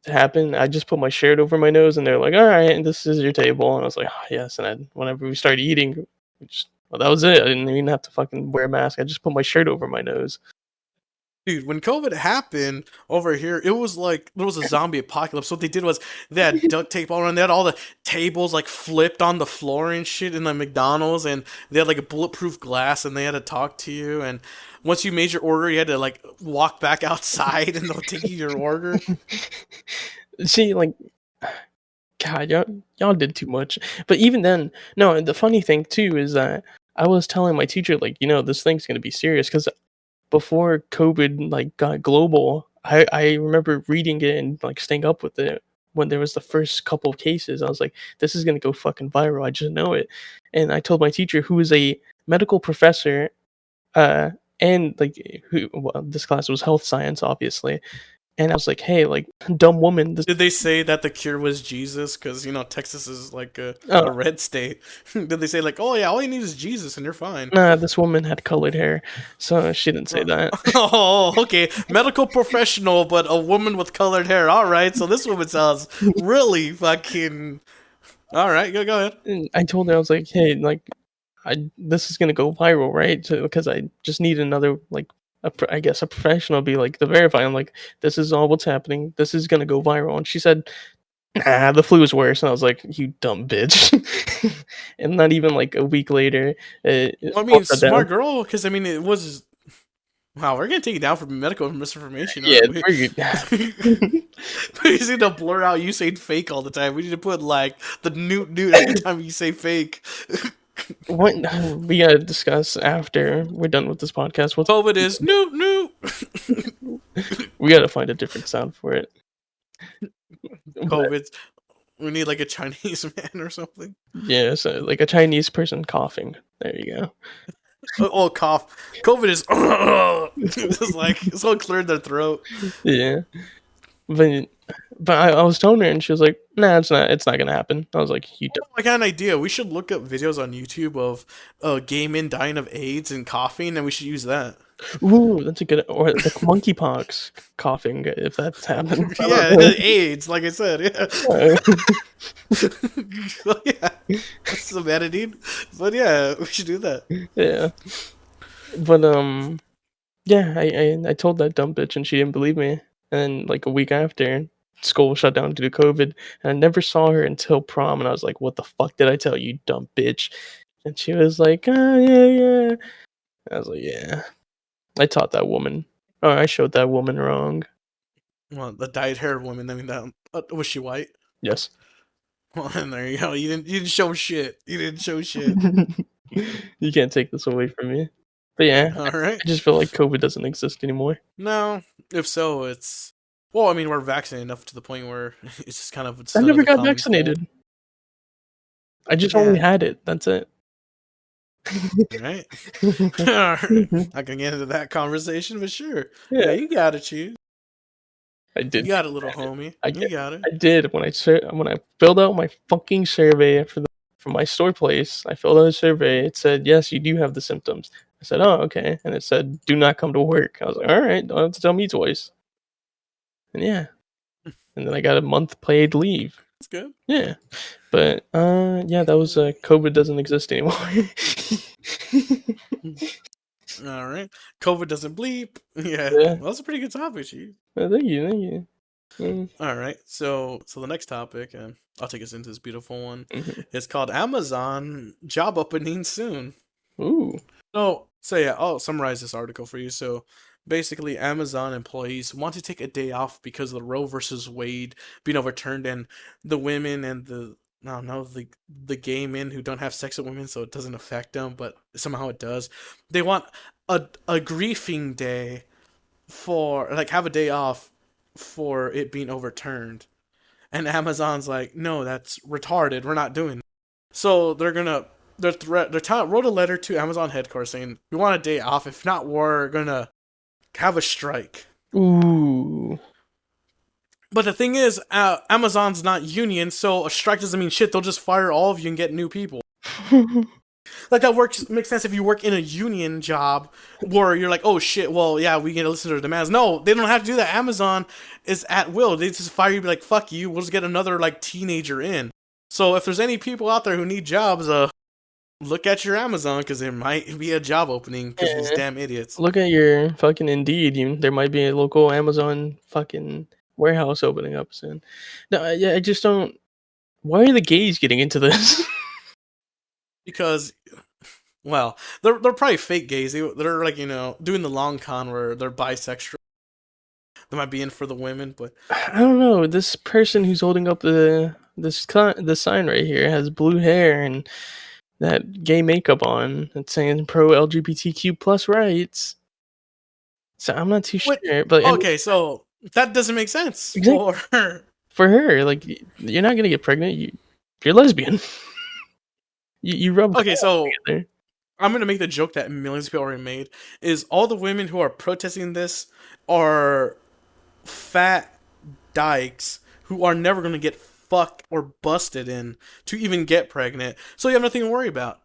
to happen. I just put my shirt over my nose and they're like, "All right, this is your table," and I was like, oh, "Yes." And whenever we started eating, well, that was it. I didn't even have to fucking wear a mask. I just put my shirt over my nose. Dude, when COVID happened over here, it was like there was a zombie apocalypse. What they did was they had duct tape all around. They had all the tables like flipped on the floor and shit in the McDonald's, and they had like a bulletproof glass, and they had to talk to you. And once you made your order, you had to like walk back outside, and they'll take you your order. See, like, God, y'all did too much. But even then, no. The funny thing too is that I was telling my teacher, like, this thing's gonna be serious because before COVID like got global, I remember reading it and like staying up with it when there was the first couple of cases. I was like, this is gonna go fucking viral. I just know it. And I told my teacher, who is a medical professor, and like this class was health science, obviously. And I was like, hey, like, dumb woman. Did they say that the cure was Jesus? Because, Texas is like a red state. Did they say, like, oh, yeah, all you need is Jesus and you're fine? Nah, this woman had colored hair, so she didn't say that. Oh, okay. Medical professional, but a woman with colored hair. All right, so this woman sounds really fucking... All right, go ahead. And I told her, I was like, hey, like, this is going to go viral, right? Because I just need another, like, I guess a professional be like the verify. I'm like, this is all what's happening. This is gonna go viral. And she said, nah, the flu is worse. And I was like, you dumb bitch. And not even like a week later, smart girl. Because it was. Wow, we're gonna take you down for medical misinformation. Yeah, we? We just need to blur out you saying fake all the time. We need to put like the newt every time you say fake. What we gotta discuss after we're done with this podcast. What COVID is newt. We gotta find a different sound for it. COVID. We need like a Chinese man or something. Yeah, so like a Chinese person coughing. There you go. Oh, cough. COVID is just like someone cleared their throat. Yeah, but I was telling her and she was like, "Nah, it's not gonna happen." I was like, "You don't." I got an idea. We should look up videos on YouTube of gay men dying of AIDS and coughing, and we should use that. Ooh, that's a good, or the monkeypox coughing if that's happened. Yeah, AIDS, like I said. Yeah. So, yeah, that's some editing, but yeah, we should do that. Yeah, but yeah, I told that dumb bitch and she didn't believe me. And like a week after, school shut down due to COVID, and I never saw her until prom. And I was like, "What the fuck did I tell you, dumb bitch?" And she was like, "Oh yeah." I was like, "Yeah." I taught that woman. Oh, I showed that woman wrong. Well, the dyed-haired woman. Was she white? Yes. Well, and there you go. You didn't show shit. You didn't show shit. You can't take this away from me. But yeah, all right. I just feel like COVID doesn't exist anymore. No, if so, it's we're vaccinated enough to the point where it's just kind of. I never got vaccinated. Cold. I just only had it. That's it. Right. I can get into that conversation, but sure. Yeah, you gotta choose. I did. You got it, little homie. You got it. I did when I filled out my fucking survey for my store place. I filled out a survey. It said, yes, you do have the symptoms. I said, oh, okay. And it said, do not come to work. I was like, all right, don't have to tell me twice. And yeah. And then I got a month paid leave. That's good. Yeah. But yeah, that was COVID doesn't exist anymore. All right. COVID doesn't bleep. Yeah. Well, that's a pretty good topic, Chief. Thank you. All right. So the next topic, and I'll take us into this beautiful one. Mm-hmm. It's called Amazon job opening soon. Ooh. So yeah, I'll summarize this article for you. So basically, Amazon employees want to take a day off because of the Roe versus Wade being overturned, and the women and the gay men who don't have sex with women, so it doesn't affect them, but somehow it does. They want a grieving day for, like, have a day off for it being overturned. And Amazon's like, no, that's retarded. We're not doing that. So they're gonna wrote a letter to Amazon headquarters saying we want a day off. If not, we're gonna have a strike. Ooh. But the thing is, Amazon's not union, so a strike doesn't mean shit. They'll just fire all of you and get new people. Like that makes sense if you work in a union job where you're like, oh shit, well yeah, we can listen to their demands. No, they don't have to do that. Amazon is at will. They just fire you, be like, fuck you, we'll just get another like teenager in. So if there's any people out there who need jobs, look at your Amazon because there might be a job opening because these damn idiots. Look at your fucking Indeed. There might be a local Amazon fucking warehouse opening up soon. No, I just don't. Why are the gays getting into this? Because, well, they're probably fake gays. They're like, doing the long con where they're bisexual. They might be in for the women, but I don't know. This person who's holding up the sign right here has blue hair and that gay makeup on. It's saying pro LGBTQ plus rights. So I'm not too sure. But okay, so that doesn't make sense exactly. for her. For her, like, you're not gonna get pregnant. You're lesbian. you rub. Okay, so together. I'm gonna make the joke that millions of people already made is all the women who are protesting this are fat dykes who are never gonna get fucked or busted in to even get pregnant, so you have nothing to worry about.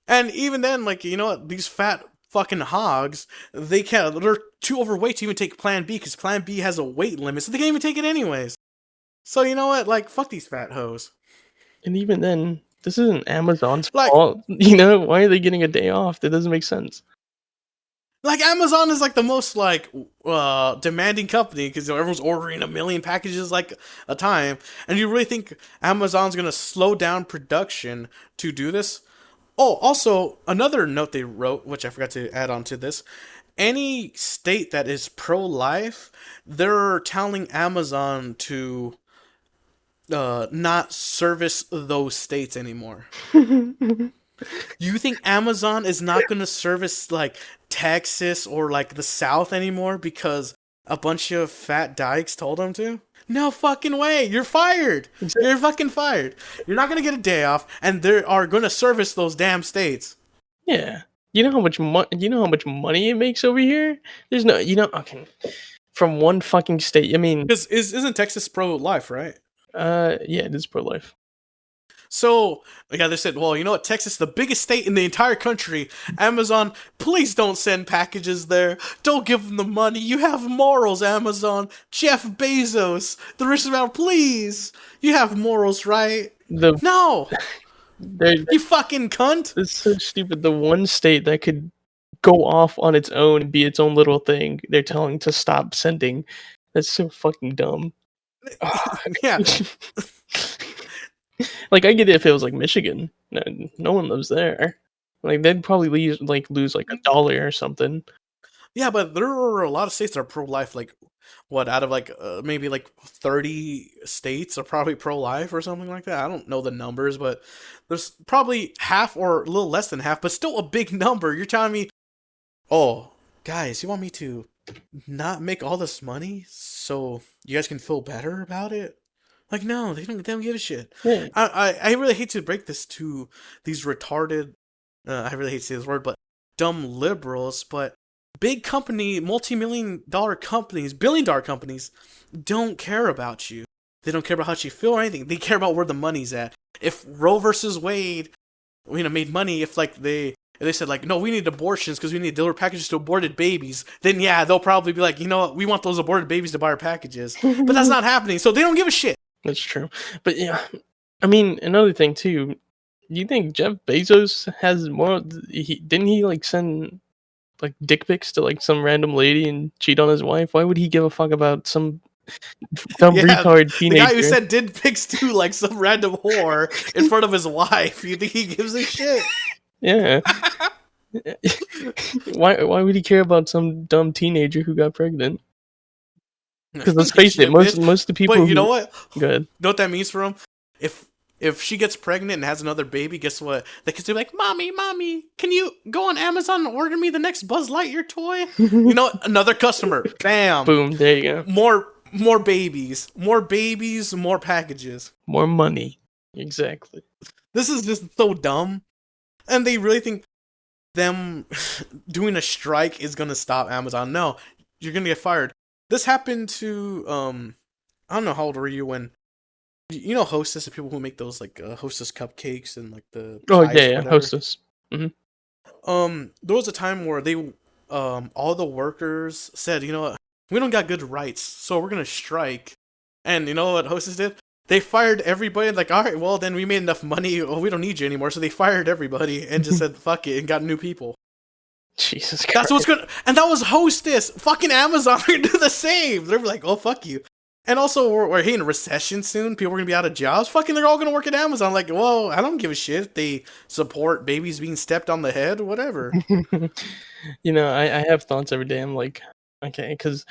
And even then, like, you know what, these fat fucking hogs, they're too overweight to even take Plan B because Plan B has a weight limit, so they can't even take it anyways. So you know what, like, fuck these fat hoes. And even then, this isn't Amazon's fault. You know, why are they getting a day off? That doesn't make sense. Like, Amazon is like the most like demanding company because everyone's ordering 1 million packages like a time, and you really think Amazon's gonna slow down production to do this? Oh, also another note they wrote, which I forgot to add on to this: any state that is pro-life, they're telling Amazon to not service those states anymore. You think Amazon is not going to service like Texas or like the South anymore because a bunch of fat dykes told them to? No fucking way. You're fired. You're fucking fired. You're not going to get a day off, and they are going to service those damn states. Yeah. You know how much money it makes over here? There's no, okay. From one fucking state. I mean, because isn't Texas pro-life, right? Yeah, it is pro-life. So, yeah, they said, well, you know what, Texas, the biggest state in the entire country, Amazon, please don't send packages there. Don't give them the money. You have morals, Amazon. Jeff Bezos, the richest man, please. You have morals, right? No! You fucking cunt! It's so stupid. The one state that could go off on its own and be its own little thing, they're telling to stop sending. That's so fucking dumb. Yeah. Like, I get it if it was like Michigan. No one lives there. Like, they'd probably lose like $1 or something. Yeah, but there are a lot of states that are pro-life. Like, what, out of like maybe like 30 states are probably pro-life or something like that. I don't know the numbers, but there's probably half or a little less than half, but still a big number. You're telling me, oh, guys, you want me to not make all this money so you guys can feel better about it? Like, no, they don't give a shit. Yeah. I really hate to break this to these retarded, I really hate to say this word, but dumb liberals, but big company, multi-million-dollar companies, billion-dollar companies, don't care about you. They don't care about how you feel or anything. They care about where the money's at. If Roe versus Wade, made money, if like they said like, no, we need abortions because we need deliver packages to aborted babies, then yeah, they'll probably be like, you know what, we want those aborted babies to buy our packages. But that's not happening, so they don't give a shit. That's true. But yeah, I mean, another thing too, you think Jeff Bezos has more, didn't he like send like dick pics to like some random lady and cheat on his wife? Why would he give a fuck about some retard teenager? The guy who said dick pics to like some random whore in front of his wife, you think he gives a shit? Yeah. Why would he care about some dumb teenager who got pregnant? Because let's face it, most of the people. But you know what? Go ahead. You know what that means for him? If she gets pregnant and has another baby, guess what? They can say like, "Mommy, can you go on Amazon and order me the next Buzz Lightyear toy?" You know, another customer. Bam. Boom. There you go. More babies, more packages, more money. Exactly. This is just so dumb. And they really think them doing a strike is gonna stop Amazon. No, you're gonna get fired. This happened to I don't know how old were you when you know Hostess, the people who make those like Hostess cupcakes and like the Oh pies or yeah, whatever. Hostess. Hmm. There was a time where they all the workers said, you know what, we don't got good rights, so we're gonna strike. And you know what Hostess did? They fired everybody. Like, all right, well then we made enough money. Well, we don't need you anymore. So they fired everybody and just said fuck it and got new people. Jesus Christ. That's what's gonna. And that was Hostess. Fucking Amazon are gonna do the same. They're like, oh fuck you. And also, we're hitting a recession soon. People are gonna be out of jobs. Fucking, they're all gonna work at Amazon. Like, well, I don't give a shit if they support babies being stepped on the head, whatever. You know, I have thoughts every day. I'm like, okay, because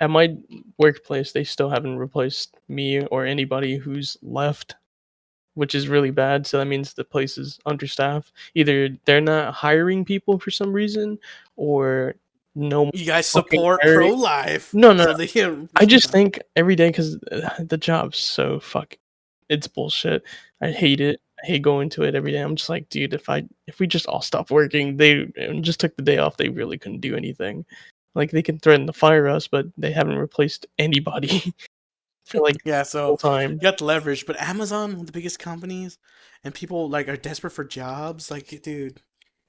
at my workplace, they still haven't replaced me or anybody who's left, which is really bad. So that means the place is understaffed. Either they're not hiring people for some reason, or no You guys fucking support hiring. pro-life. No, no, So no. they can. I just think every day because the job's so it's bullshit. I hate it. I hate going to it every day. I'm just like, dude, if we just all stopped working, they and just took the day off, they really couldn't do anything. Like they can threaten to fire us, but they haven't replaced anybody for like Yeah, the so whole time. you got the leverage, but Amazon, one of the biggest companies, and people like are desperate for jobs. Like, dude,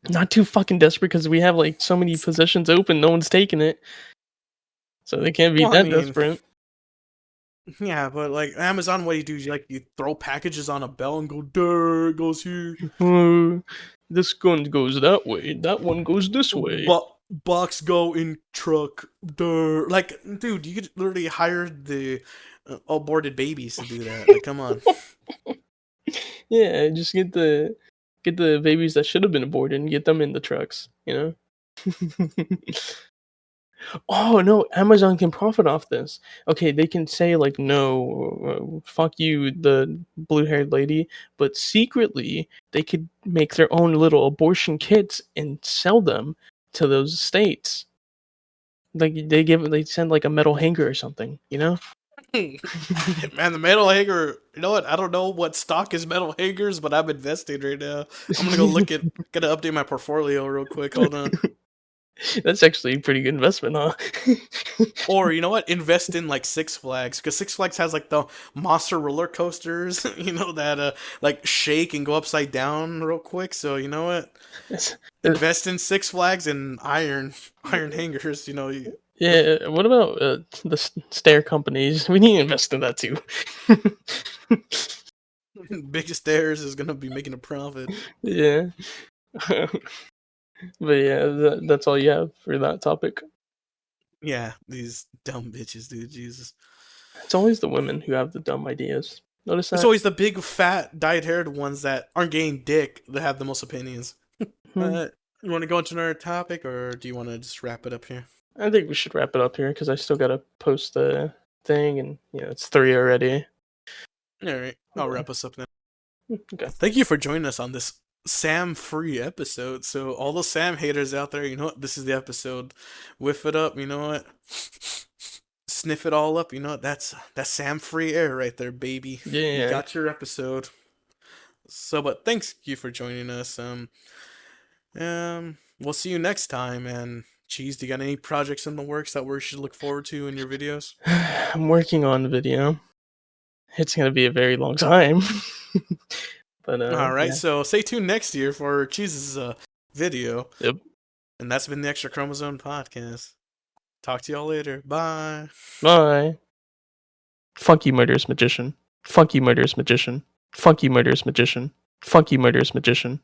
Not too fucking desperate because we have like so many positions open, no one's taking it, so they can't be well, I that mean, desperate. yeah, but like Amazon, what do? You throw packages on a bell and go, "Durr, it goes here." This gun goes that way. That one goes this way. Box go in truck. Durr. Like, dude, you could literally hire the aborted babies to do that. Like, come on. Yeah, just get the babies that should have been aborted and get them in the trucks, you know? Oh no, Amazon can profit off this. Okay, they can say like no, fuck you, the blue-haired lady, but secretly they could make their own little abortion kits and sell them to those states. Like they send like a metal hanger or something, you know? Man, the metal hanger. You know what? I don't know what stock is metal hangers, but I'm investing right now. I'm gonna go gotta update my portfolio real quick. Hold on. That's actually a pretty good investment, huh? Or you know what? Invest in like Six Flags, because Six Flags has like the monster roller coasters, you know, that like shake and go upside down real quick. So you know what? Invest in Six Flags and iron hangers. You know. Yeah, what about the stair companies? We need to invest in that too. Biggest Stairs is gonna be making a profit. Yeah. But yeah, that's all you have for that topic. Yeah, these dumb bitches, dude. Jesus. It's always the women who have the dumb ideas. Notice that? It's always the big, fat, dyed-haired ones that aren't getting dick that have the most opinions. You want to go into another topic, or do you want to just wrap it up here? I think we should wrap it up here because I still gotta post the thing, and it's 3 already. All right, I'll wrap us up now. Okay. Thank you for joining us on this Sam-free episode. So all those Sam haters out there, you know what? This is the episode. Whiff it up, you know what? Sniff it all up, you know what? That's Sam-free air right there, baby. Yeah. You got your episode. So, but thanks you for joining us. We'll see you next time. And Cheese, do you got any projects in the works that we should look forward to in your videos? I'm working on the video. It's gonna be a very long time. But all right, yeah. so stay tuned next year for Cheese's video. Yep. And that's been the Extra Chromosome Podcast. Talk to y'all later. Bye. Bye. Fuck you, murderous magician. Fuck you, murderous magician. Fuck you, murderous magician. Fuck you, murderous magician.